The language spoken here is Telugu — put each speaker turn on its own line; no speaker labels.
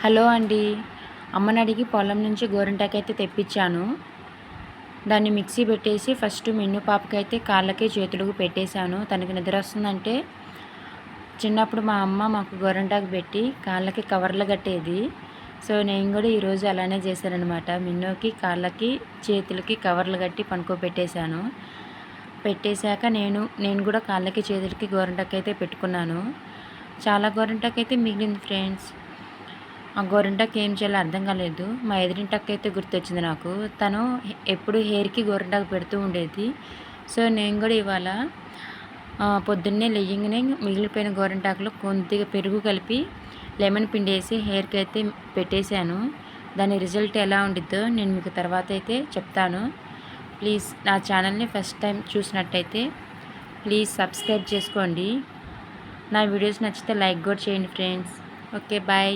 హలో అండి. అమ్మని అడిగి పొలం నుంచి గోరింటాకైతే తెప్పించాను. దాన్ని మిక్సీ పెట్టేసి ఫస్ట్ మిన్ను పాపకైతే కాళ్ళకి చేతులకు పెట్టేశాను. తనకి నిద్ర వస్తుందంటే చిన్నప్పుడు మా అమ్మ మాకు గోరింటాకు పెట్టి కాళ్ళకి కవర్లు కట్టేది. సో నేను కూడా ఈరోజు అలానే చేశాననమాట. మిన్నుకి కాళ్ళకి చేతులకి కవర్లు కట్టి పనుకోబెట్టేశాను. పెట్టేశాక నేను కూడా కాళ్ళకి చేతులకి గోరింటాకు అయితే పెట్టుకున్నాను. చాలా గోరింటాకు అయితే మిగిలింది ఫ్రెండ్స్. ఆ గోరింటాకు ఏం చేయాలో అర్థం కాలేదు. మా ఎదురింటక్క అయితే గుర్తొచ్చింది నాకు. తను ఎప్పుడు హెయిర్‌కి గోరింటాకు పెడుతూ ఉండేది. సో నేను కూడా ఇవాళ పొద్దున్నే లెయ్యంగానే మిగిలిపోయిన గోరింటాకులో కొద్దిగా పెరుగు కలిపి లెమన్ పిండేసి హెయిర్‌కి అయితే పెట్టేశాను. దాని రిజల్ట్ ఎలా ఉండిద్దో నేను మీకు తర్వాత అయితే చెప్తాను. ప్లీజ్ నా ఛానల్ని ఫస్ట్ టైం చూసినట్టయితే ప్లీజ్ సబ్స్క్రైబ్ చేసుకోండి. నా వీడియోస్ నచ్చితే లైక్ కూడా చేయండి ఫ్రెండ్స్. Okay bye.